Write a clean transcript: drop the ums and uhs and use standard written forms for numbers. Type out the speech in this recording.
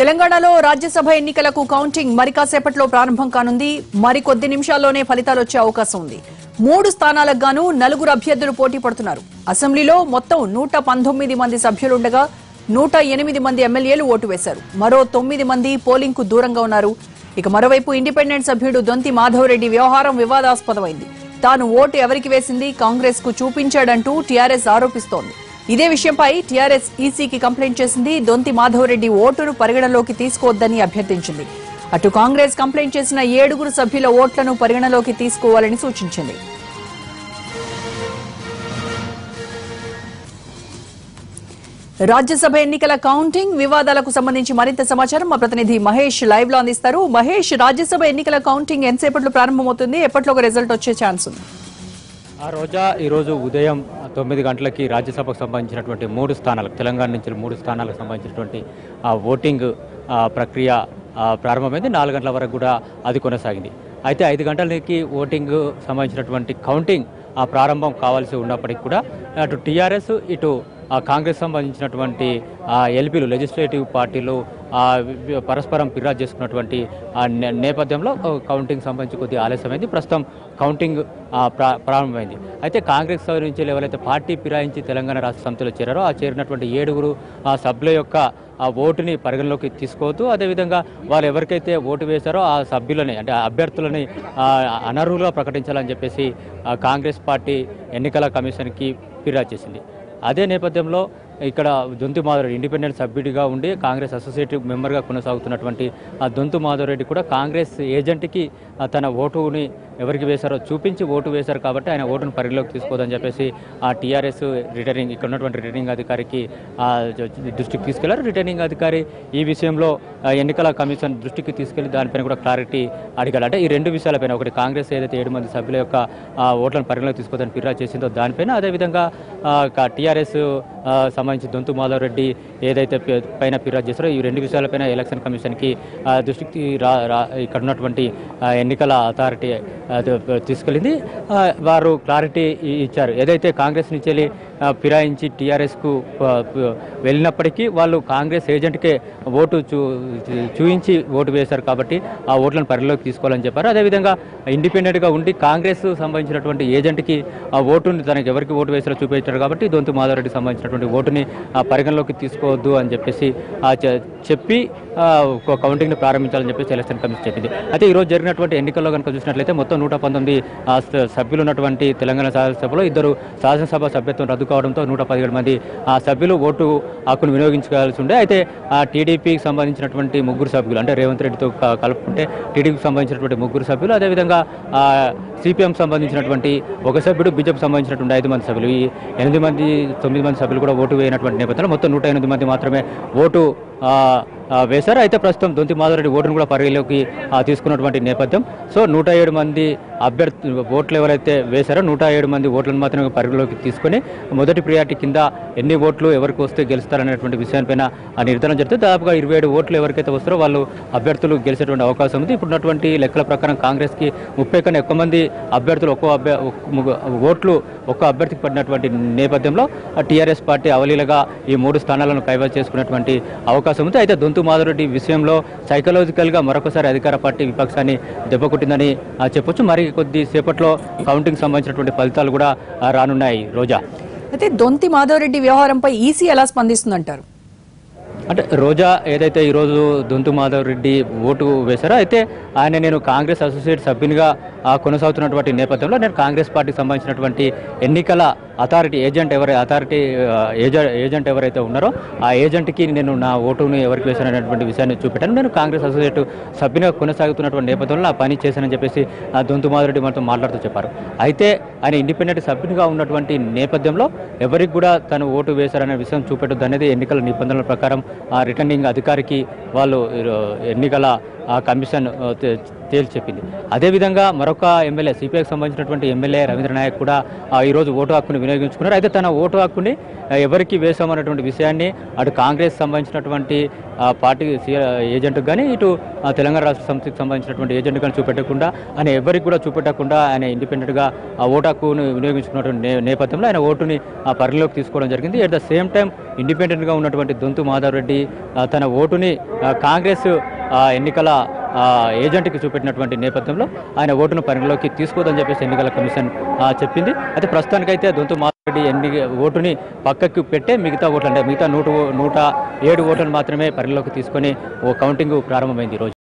తెలంగాణలో రాజ్యసభ ఎన్నికలకు కౌంటింగ్ మరి కాసేపట్లో ప్రారంభం కానుంది. మరికొద్ది నిమిషాల్లోనే ఫలితాలు వచ్చే అవకాశం ఉంది. 3 స్థానాలకు గాను 4 అభ్యర్థులు పోటీ పడుతున్నారు. అసెంబ్లీలో మొత్తం 119 మంది సభ్యులుండగా 108 మంది ఎమ్మెల్యేలు ఓటు వేశారు. మరో 9 మంది పోలింగ్ కు దూరంగా ఉన్నారు. ఇక మరోవైపు ఇండిపెండెంట్ సభ్యుడు దొంతి మాధవరెడ్డి వ్యవహారం వివాదాస్పదమైంది. తాను ఓటు ఎవరికి వేసింది కాంగ్రెస్ కు చూపించాడంటూ టీఆర్ఎస్ ఆరోపిస్తోంది. ఇదే విషయంపై టీఆర్ఎస్ ఈసీకి కంప్లైంట్ చేసింది. దొంతి మాధవరెడ్డి ఓటును పరిగణలోకి తీసుకోవద్దని అభ్యర్థించింది. అటు కాంగ్రెస్ కంప్లైంట్ చేసిన 7 సభ్యుల ఓట్లను పరిగణలోకి తీసుకోవాలని సూచించింది. రాజ్యసభ ఎన్నికల కౌంటింగ్ వివాదాలకు సంబంధించి మరింత సమాచారం మా ప్రతినిధి మహేష్ లైవ్ లో అందిస్తారు. మహేష్, రాజ్యసభ ఎన్నికల కౌంటింగ్ ఎంతసేపట్లో ప్రారంభమవుతుంది? ఎప్పటిలోగా రిజల్ట్ వచ్చే ఛాన్స్ ఉంది? రోజా ఈరోజు ఉదయం 9 గంటలకి రాజ్యసభకు సంబంధించినటువంటి 3 స్థానాలకు, తెలంగాణ నుంచి 3 స్థానాలకు సంబంధించినటువంటి ఓటింగ్ ప్రక్రియ ప్రారంభమైంది. 4 గంటల వరకు కూడా అది కొనసాగింది. అయితే 5 గంటలకి ఓటింగ్ సంబంధించినటువంటి కౌంటింగ్ ప్రారంభం కావాల్సి ఉన్నప్పటికీ కూడా అటు టీఆర్ఎస్ ఇటు కాంగ్రెస్ సంబంధించినటువంటి ఎల్పీలు, లెజిస్లేటివ్ పార్టీలు పరస్పరం ఫిర్యాదు చేసుకున్నటువంటి నేపథ్యంలో కౌంటింగ్ సంబంధించి కొద్దిగా ఆలస్యమైంది. ప్రస్తుతం కౌంటింగ్ ప్రారంభమైంది. అయితే కాంగ్రెస్ నుంచి ఎవరైతే పార్టీ ఫిరాయించి తెలంగాణ రాష్ట్ర సమితిలో చేరారో చేరినటువంటి 7 సభ్యుల యొక్క ఓటుని పరిగణలోకి తీసుకోవద్దు. అదేవిధంగా వాళ్ళు ఎవరికైతే ఓటు వేశారో ఆ సభ్యులని, అంటే అభ్యర్థులని అనర్హులుగా ప్రకటించాలని చెప్పేసి కాంగ్రెస్ పార్టీ ఎన్నికల కమిషన్కి ఫిర్యాదు చేసింది. అదే నేపథ్యంలో ఇక్కడ దొంతి మాధవరెడ్డి ఇండిపెండెంట్ సభ్యుడిగా ఉండి కాంగ్రెస్ అసోసియేటివ్ మెంబర్గా కొనసాగుతున్నటువంటి దొంతి మాధవరెడ్డి కూడా కాంగ్రెస్ ఏజెంట్కి తన ఓటుని ఎవరికి వేశారో చూపించి ఓటు వేశారు కాబట్టి ఆయన ఓటును పరిగణలోకి తీసుకోదని చెప్పేసి టీఆర్ఎస్ రిటర్నింగ్, ఇక్కడ ఉన్నటువంటి రిటర్నింగ్ అధికారికి దృష్టికి తీసుకెళ్లారు. రిటర్నింగ్ అధికారి ఈ విషయంలో ఎన్నికల కమిషన్ దృష్టికి తీసుకెళ్లి దానిపైన కూడా క్లారిటీ అడిగారు. అంటే ఈ 2 విషయాలపైన, ఒకటి కాంగ్రెస్ ఏదైతే 7 మంది సభ్యుల యొక్క ఓట్లను పరిగణలోకి తీసుకోదని ఫిర్యాదు చేసిందో దానిపైన, అదేవిధంగా టీఆర్ఎస్ సంబంధించి దొంతు మాధవరెడ్డి ఏదైతే పైన ఫిర్యాదు చేశారో ఈ 2 విషయాలపైన ఎలక్షన్ కమిషన్కి దృష్టికి ఇక్కడ ఉన్నటువంటి ఎన్నికల అథారిటీ తీసుకెళ్ళింది. వారు క్లారిటీ ఇచ్చారు. ఏదైతే కాంగ్రెస్ నుంచి వెళ్ళి ఫిరాయించి టీఆర్ఎస్కు వెళ్ళినప్పటికీ వాళ్ళు కాంగ్రెస్ ఏజెంట్కే ఓటు చూయించి ఓటు వేశారు కాబట్టి ఆ ఓట్లను పరిగణలోకి తీసుకోవాలని చెప్పారు. అదేవిధంగా ఇండిపెండెంట్గా ఉండి కాంగ్రెస్ సంబంధించినటువంటి ఏజెంట్కి ఆ ఓటుని తనకు ఎవరికి ఓటు వేసారో చూపించారు కాబట్టి దొంతు మాధవరెడ్డికి సంబంధించినటువంటి ఓటుని పరిగణలోకి తీసుకోవద్దు అని చెప్పేసి చెప్పి కౌంటింగ్ని ప్రారంభించాలని చెప్పేసి ఎలక్షన్ కమిషన్ చెప్పింది. అయితే ఈరోజు జరిగినటువంటి ఎన్నికల్లో కనుక చూసినట్లయితే మొత్తం 119 సభ్యులు ఉన్నటువంటి తెలంగాణ శాసనసభలో 2 శాసనసభ సభ్యత్వం రద్దు కావడంతో 117 మంది సభ్యులు ఓటు హక్కును వినియోగించుకోవాల్సి ఉండే. అయితే టీడీపీకి సంబంధించినటువంటి 3 సభ్యులు, అంటే రేవంత్ రెడ్డితో కలుపుకుంటే టీడీపీకి సంబంధించినటువంటి 3 సభ్యులు, అదేవిధంగా సిపిఎం సంబంధించినటువంటి 1 సభ్యుడు, బీజేపీ సంబంధించినటువంటి 5 మంది సభ్యులు, ఈ 9 మంది సభ్యులు కూడా ఓటు వేయనటువంటి నేపథ్యంలో మొత్తం 108 మంది మాత్రమే ఓటు వేశారు. అయితే ప్రస్తుతం దొంతి మాధవరెడ్డి ఓటును కూడా పరిగణలోకి తీసుకున్నటువంటి నేపథ్యం. సో 107 మంది అభ్యర్థి ఓట్లు ఎవరైతే వేశారో 107 మంది ఓట్లను మాత్రమే పరిగణలోకి తీసుకొని మొదటి ప్రియారిటీ కింద ఎన్ని ఓట్లు ఎవరికి వస్తే గెలుస్తారనేటువంటి విషయానిపైన నిర్ధారణ జరుగుతుంది. దాదాపుగా 27 ఓట్లు ఎవరికైతే వస్తారో వాళ్ళు అభ్యర్థులు గెలిచేటువంటి అవకాశం ఉంది. ఇప్పుడున్నటువంటి లెక్కల ప్రకారం కాంగ్రెస్కి 30 కన్నా ఎక్కువ మంది అభ్యర్థులు ఓట్లు ఒక్క అభ్యర్థికి పడినటువంటి నేపథ్యంలో టీఆర్ఎస్ పార్టీ అవలీలగా ఈ 3 స్థానాలను కైవసం చేసుకున్నటువంటి అవకాశం ఉంది. అయితే దొంతు మాధవరెడ్డి విషయంలో సైకలాజికల్గా మరొకసారి అధికార పార్టీ విపక్షాన్ని దెబ్బకొట్టిందని చెప్పొచ్చు. మరి కొద్ది సేపట్లో కౌంటింగ్ సంబంధించినటువంటి ఫలితాలు కూడా రానున్నాయి. రోజా, అయితే దొంతి మాధవరెడ్డి వ్యవహారంపై ఈసీ ఎలా స్పందిస్తుందంటారు? అంటే రోజా ఏదైతే ఈరోజు దొంతు మాధవరెడ్డి ఓటు వేశారో అయితే నేను కాంగ్రెస్ అసోసియేట్ సభ్యునిగా కొనసాగుతున్నటువంటి నేపథ్యంలో నేను కాంగ్రెస్ పార్టీకి సంబంధించినటువంటి ఎన్నికల అథారిటీ ఏజెంట్ ఎవరైతే ఉన్నారో ఆ ఏజెంట్కి నేను నా ఓటును ఎవరికి వేశాననేటువంటి విషయాన్ని చూపెట్టాను. నేను కాంగ్రెస్ అసోసియేట్ సభ్యునిగా కొనసాగుతున్నటువంటి నేపథ్యంలో ఆ పని చేశానని చెప్పేసి దొంతు మాధవరెడ్డి మనతో మాట్లాడుతూ చెప్పారు. అయితే ఆయన ఇండిపెండెంట్ సభ్యునిగా ఉన్నటువంటి నేపథ్యంలో ఎవరికి కూడా తను ఓటు వేశారనే విషయం చూపెట్టద్దు అనేది ఎన్నికల నిబంధనల ప్రకారం రిటర్నింగ్ అధికారికి వాళ్ళు ఎన్నికల కమిషన్ తేల్చి చెప్పింది. అదేవిధంగా మరొక ఎమ్మెల్యే సిపిఐకి సంబంధించినటువంటి ఎమ్మెల్యే రవీంద్ర నాయక్ కూడా ఈరోజు ఓటు హక్కును వినియోగించుకున్నారు. అయితే తన ఓటు హక్కుని ఎవరికి వేసామన్నటువంటి విషయాన్ని అటు కాంగ్రెస్ సంబంధించినటువంటి పార్టీ ఏజెంట్కి కానీ ఇటు తెలంగాణ రాష్ట్ర సమితికి సంబంధించినటువంటి ఏజెంట్ కానీ చూపెట్టకుండా ఆయన ఎవరికి కూడా చూపెట్టకుండా ఆయన ఇండిపెండెంట్గా ఆ ఓటు హక్కును వినియోగించుకున్నటువంటి నేపథ్యంలో ఆయన ఓటుని పరిలోకి తీసుకోవడం జరిగింది. ఎట్ ద సేమ్ టైం ఇండిపెండెంట్గా ఉన్నటువంటి దొంతు మాధవ్ రెడ్డి తన ఓటుని కాంగ్రెస్ ఎన్నికల ఏజెంట్కి చూపెట్టినటువంటి నేపథ్యంలో ఆయన ఓటును పరిగణలోకి తీసుకోదని చెప్పేసి ఎన్నికల కమిషన్ చెప్పింది. అయితే ప్రస్తుతానికైతే దొంతు మాధవ్ రెడ్డి ఓటుని పక్కకు పెట్టే మిగతా ఓట్లు అంటే మిగతా 107 ఓట్లను మాత్రమే పరిగణలోకి తీసుకొని ఓ కౌంటింగ్ ప్రారంభమైంది ఈరోజు.